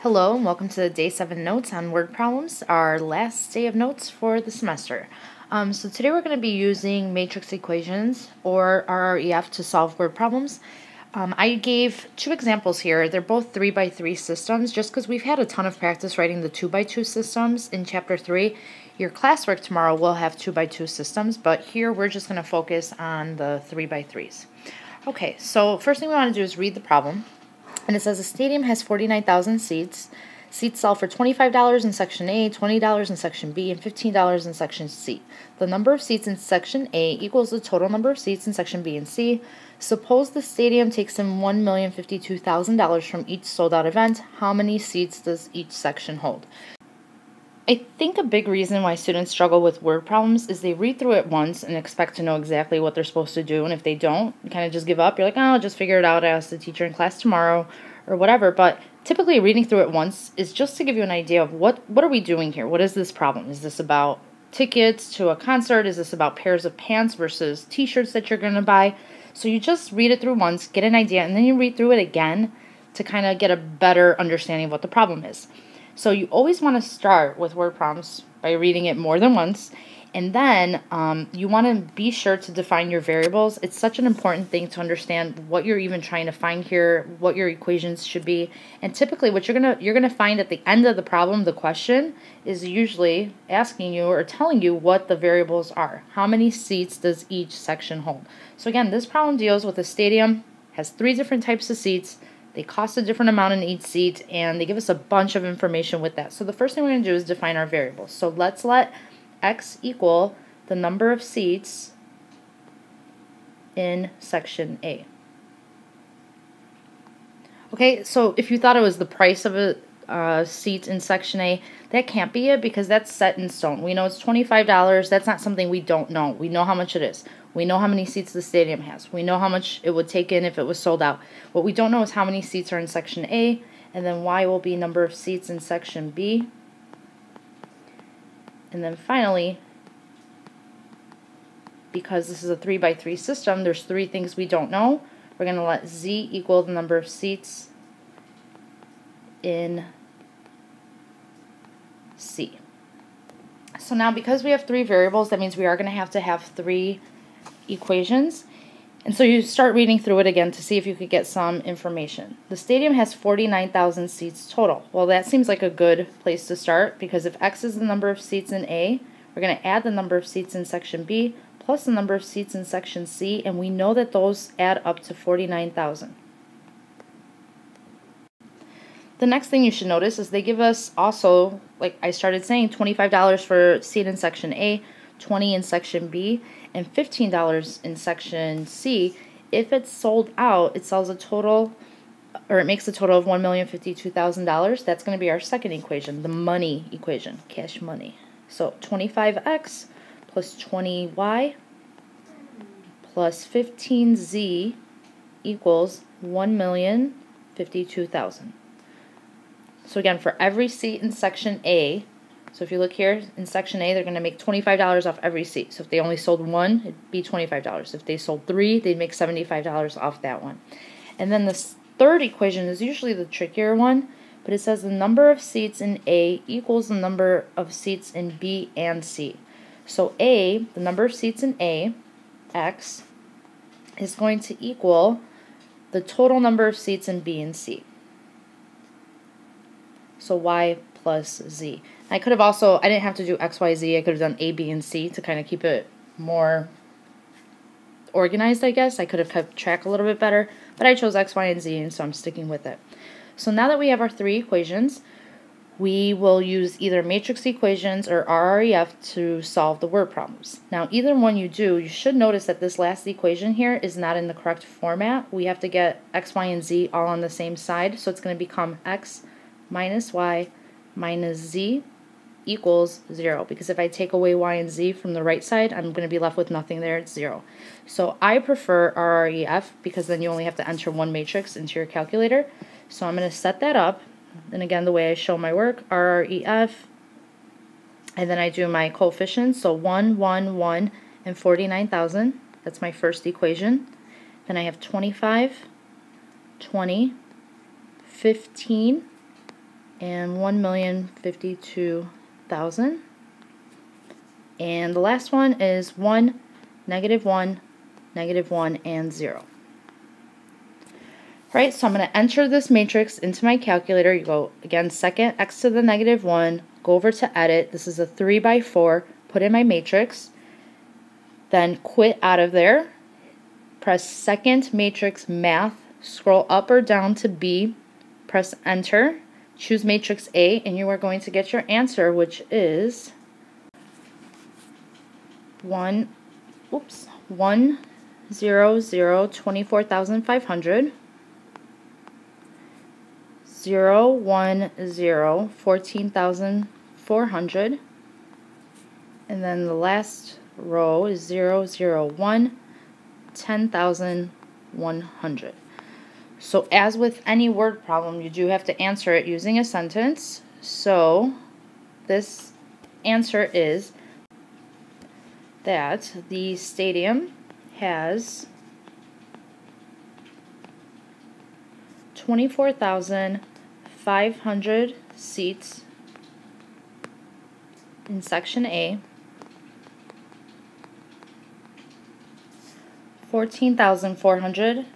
Hello and welcome to Day 7 Notes on Word Problems, our last day of notes for the semester. So today we're going to be using matrix equations or RREF to solve word problems. I gave two examples here. They're both 3x3 systems just because we've had a ton of practice writing the 2x2 systems in Chapter 3. Your classwork tomorrow will have 2x2 systems, but here we're just going to focus on the 3x3s. Okay, so first thing we want to do is read the problem. And it says a stadium has 49,000 seats. Seats sell for $25 in Section A, $20 in Section B, and $15 in Section C. The number of seats in Section A equals the total number of seats in Section B and C. Suppose the stadium takes in $1,052,000 from each sold-out event. How many seats does each section hold? I think a big reason why students struggle with word problems is they read through it once and expect to know exactly what they're supposed to do, and if they don't, you kind of just give up. You're like, oh, I'll just figure it out, I ask the teacher in class tomorrow, or whatever. But typically reading through it once is just to give you an idea of what are we doing here? What is this problem? Is this about tickets to a concert? Is this about pairs of pants versus t-shirts that you're going to buy? So you just read it through once, get an idea, and then you read through it again to kind of get a better understanding of what the problem is. So you always want to start with word problems by reading it more than once, and then you want to be sure to define your variables. It's such an important thing to understand what you're even trying to find here, what your equations should be, and typically what you're gonna find at the end of the problem, the question is usually asking you or telling you what the variables are. How many seats does each section hold? So again, this problem deals with a stadium, has 3 different types of seats. They cost a different amount in each seat, and they give us a bunch of information with that. So the first thing we're going to do is define our variables. So let's let x equal the number of seats in Section A. Okay, so if you thought it was the price of a seat in Section A, that can't be it because that's set in stone. We know it's $25. That's not something we don't know. We know how much it is. We know how many seats the stadium has. We know how much it would take in if it was sold out. What we don't know is how many seats are in Section A, and then Y will be number of seats in Section B. And then finally, because this is a 3x3 system, there's 3 things we don't know. We're going to let Z equal the number of seats in C. So now because we have 3 variables, that means we are going to have 3 equations. And so you start reading through it again to see if you could get some information. The stadium has 49,000 seats total. Well, that seems like a good place to start because if X is the number of seats in A, we're going to add the number of seats in Section B plus the number of seats in Section C, and we know that those add up to 49,000. The next thing you should notice is they give us also, like I started saying, $25 for seat in Section A, $20 in Section B, and $15 in Section C. If it's sold out, it sells a total, or it makes a total of $1,052,000. That's going to be our second equation, the money equation, cash money. So 25x plus 20y plus 15z equals $1,052,000. So again, for every seat in Section A, so if you look here, in Section A, they're going to make $25 off every seat. So if they only sold 1, it'd be $25. If they sold 3, they'd make $75 off that one. And then this third equation is usually the trickier one, but it says the number of seats in A equals the number of seats in B and C. So A, the number of seats in A, X, is going to equal the total number of seats in B and C. So Y plus Z. I could have also, I didn't have to do X, Y, Z. I could have done A, B, and C to kind of keep it more organized, I guess. I could have kept track a little bit better, but I chose X, Y, and Z, and so I'm sticking with it. So now that we have our 3 equations, we will use either matrix equations or RREF to solve the word problems. Now, either one you do, you should notice that this last equation here is not in the correct format. We have to get X, Y, and Z all on the same side, so it's going to become X minus Y minus Z equals 0, because if I take away Y and Z from the right side, I'm going to be left with nothing there. It's 0. So I prefer RREF because then you only have to enter one matrix into your calculator. So I'm going to set that up, and again, the way I show my work, RREF, and then I do my coefficients, so 1, 1, 1, and 49,000. That's my first equation. Then I have 25, 20, 15, and 1,052,000. And the last one is 1, -1, -1, and 0. Alright, so I'm going to enter this matrix into my calculator. You go, again, second x to the -1, go over to edit. This is a 3 by 4, put in my matrix, then quit out of there, press second matrix math, scroll up or down to B, press enter, choose matrix A, and you are going to get your answer, which is 100,24,500, 010, 14,400, and then the last row is 001, 10,100. So as with any word problem, you do have to answer it using a sentence. So this answer is that the stadium has 24,500 seats in section A, 14,400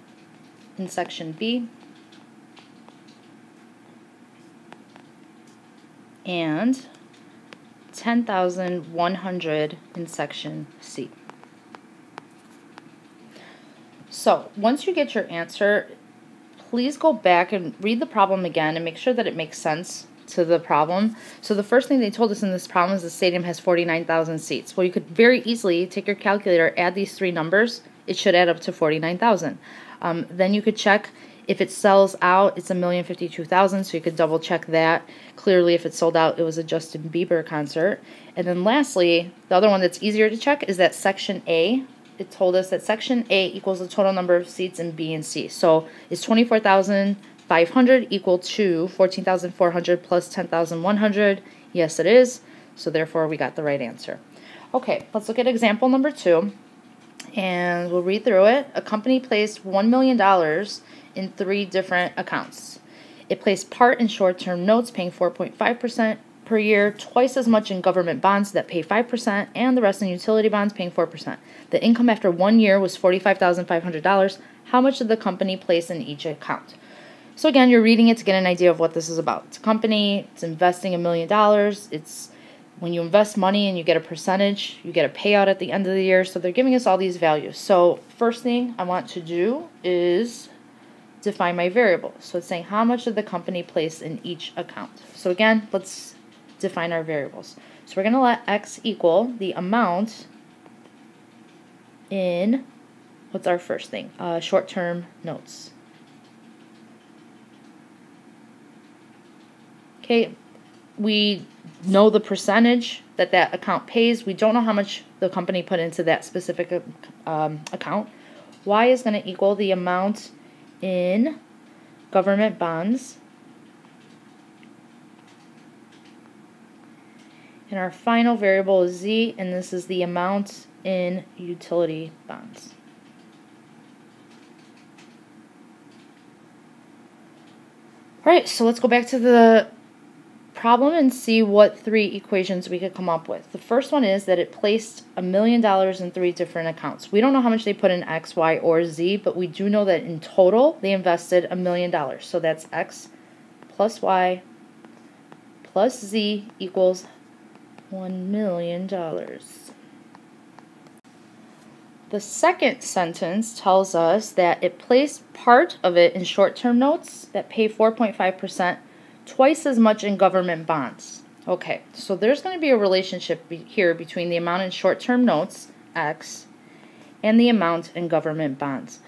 in section B, and 10,100 in section C. So once you get your answer, please go back and read the problem again and make sure that it makes sense to the problem. So the first thing they told us in this problem is the stadium has 49,000 seats. Well, you could very easily take your calculator, add these three numbers, it should add up to 49,000. Then you could check if it sells out, it's 1,052,000, so you could double check that. Clearly, if it sold out, it was a Justin Bieber concert. And then lastly, the other one that's easier to check is that section A. It told us that section A equals the total number of seats in B and C. So is 24,500 equal to 14,400 plus 10,100? Yes, it is. So therefore, we got the right answer. Okay, let's look at example number 2. And we'll read through it. A company placed $1 million in 3 different accounts. It placed part in short-term notes paying 4.5% per year, twice as much in government bonds that pay 5%, and the rest in utility bonds paying 4%. The income after 1 year was $45,500. How much did the company place in each account? So again, you're reading it to get an idea of what this is about. It's a company, it's investing $1 million. It's when you invest money and you get a percentage, you get a payout at the end of the year. So they're giving us all these values. So first thing I want to do is define my variable. So it's saying how much did the company place in each account. So again, let's define our variables. So we're going to let x equal the amount in, what's our first thing? Short-term notes. Okay, we know the percentage that that account pays. We don't know how much the company put into that specific account. Y is going to equal the amount in government bonds. And our final variable is z, and this is the amount in utility bonds. Alright, so let's go back to the problem and see what 3 equations we could come up with. The first one is that it placed $1 million in 3 different accounts. We don't know how much they put in X, Y, or Z, but we do know that in total they invested $1 million. So that's X plus Y plus Z equals $1 million. The second sentence tells us that it placed part of it in short-term notes that pay 4.5%, twice as much in government bonds. Okay, so there's going to be a relationship here between the amount in short-term notes, X, and the amount in government bonds.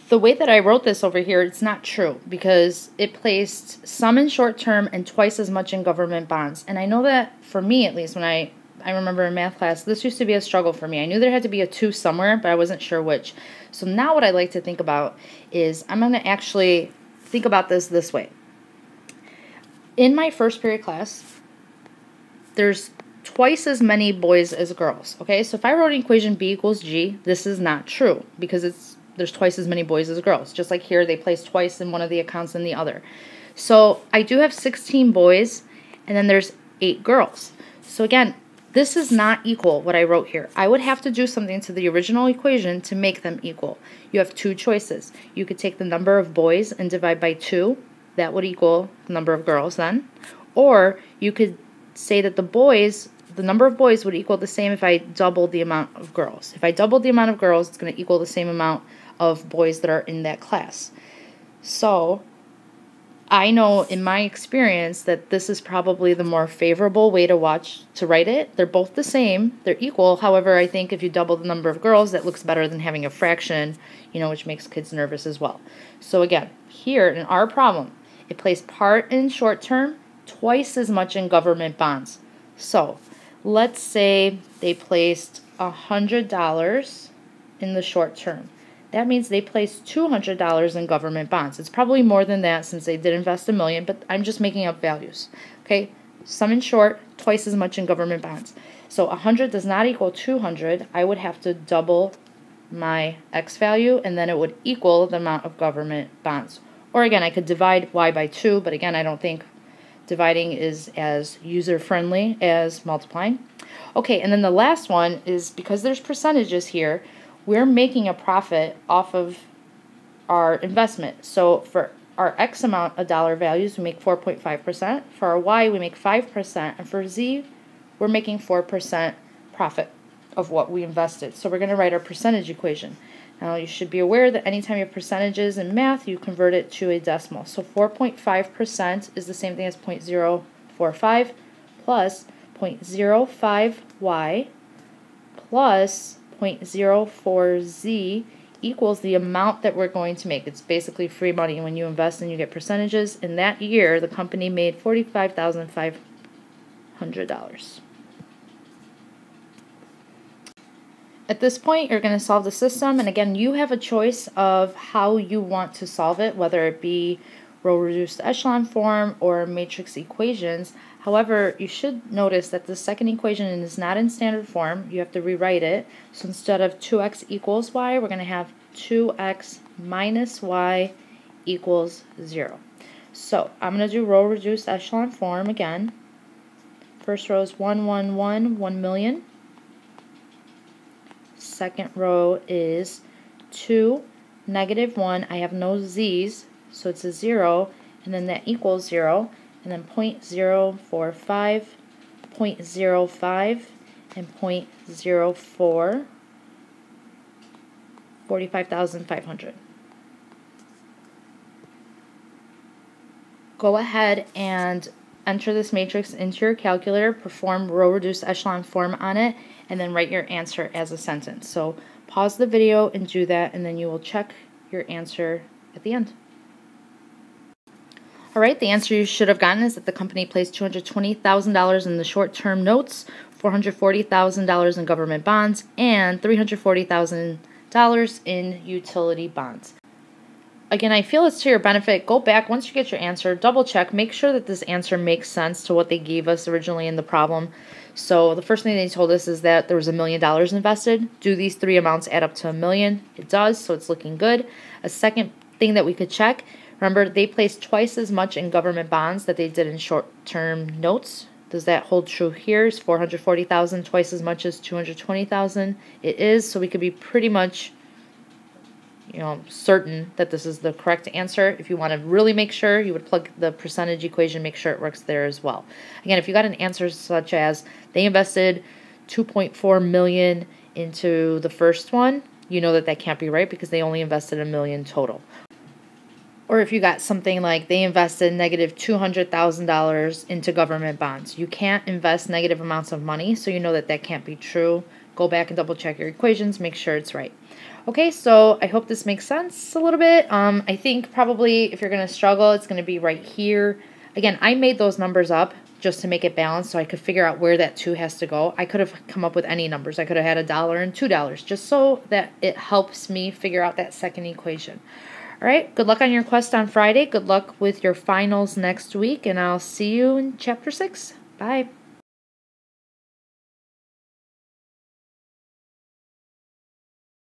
The way that I wrote this over here, it's not true because it placed some in short-term and twice as much in government bonds. And I know that for me, at least, when I remember in math class, this used to be a struggle for me. I knew there had to be a 2 somewhere, but I wasn't sure which. So now what I like to think about is I'm going to actually think about this way. In my first period class, there's twice as many boys as girls. Okay, so if I wrote equation B equals G, this is not true because there's twice as many boys as girls. Just like here, they place twice in one of the accounts than the other. So I do have 16 boys, and then there's 8 girls. So again, this is not equal what I wrote here. I would have to do something to the original equation to make them equal. You have 2 choices. You could take the number of boys and divide by 2. That would equal the number of girls then. Or you could say that the number of boys would equal the same if I doubled the amount of girls. If I doubled the amount of girls, it's going to equal the same amount of boys that are in that class. So I know in my experience that this is probably the more favorable way to write it. They're both the same. They're equal. However, I think if you double the number of girls, that looks better than having a fraction, which makes kids nervous as well. So again, here in our problem, it placed part in short term, twice as much in government bonds. So let's say they placed $100 in the short term. That means they placed $200 in government bonds. It's probably more than that since they did invest $1 million, but I'm just making up values. Okay, sum in short, twice as much in government bonds. So 100 does not equal 200. I would have to double my x value, and then it would equal the amount of government bonds. Or again, I could divide y by 2, but again, I don't think dividing is as user-friendly as multiplying. Okay, and then the last one is, because there's percentages here, we're making a profit off of our investment. So for our X amount of dollar values, we make 4.5%. For our Y, we make 5%. And for Z, we're making 4% profit of what we invested. So we're going to write our percentage equation. Now you should be aware that anytime you have percentages in math, you convert it to a decimal. So 4.5% is the same thing as 0.045 plus 0.05y plus 0.04z equals the amount that we're going to make. It's basically free money when you invest and you get percentages. In that year, the company made $45,500. At this point, you're going to solve the system, and again, you have a choice of how you want to solve it, whether it be row reduced echelon form or matrix equations. However, you should notice that the second equation is not in standard form. You have to rewrite it. So instead of 2x equals y, we're going to have 2x minus y equals 0. So I'm going to do row reduced echelon form again. First row is 1, 1, 1, 1 million. Second row is 2, negative 1. I have no z's, so it's a 0, and then that equals 0, and then 0.045, 0.05, and 0.04, 45,500. Go ahead and enter this matrix into your calculator, perform row reduced echelon form on it, and then write your answer as a sentence. So pause the video and do that, and then you will check your answer at the end. Alright, the answer you should have gotten is that the company placed $220,000 in the short-term notes, $440,000 in government bonds, and $340,000 in utility bonds. Again, I feel it's to your benefit. Go back, once you get your answer, double check, make sure that this answer makes sense to what they gave us originally in the problem. So the first thing they told us is that there was $1 million invested. Do these three amounts add up to $1 million? It does, so it's looking good. A second thing that we could check, remember they placed twice as much in government bonds that they did in short-term notes. Does that hold true here? Is 440,000 twice as much as 220,000? It is, so we could be pretty much certain that this is the correct answer. If you want to really make sure, you would plug the percentage equation, make sure it works there as well. Again, if you got an answer such as they invested $2.4 million into the first one, you know that that can't be right because they only invested $1 million total. Or if you got something like they invested negative $200,000 into government bonds, you can't invest negative amounts of money, so you know that that can't be true. Go back and double check your equations, make sure it's right. Okay, so I hope this makes sense a little bit. I think probably if you're going to struggle, it's going to be right here. Again, I made those numbers up just to make it balanced so I could figure out where that 2 has to go. I could have come up with any numbers. I could have had $1 and $2 just so that it helps me figure out that second equation. All right, good luck on your quest on Friday. Good luck with your finals next week, and I'll see you in Chapter 6. Bye.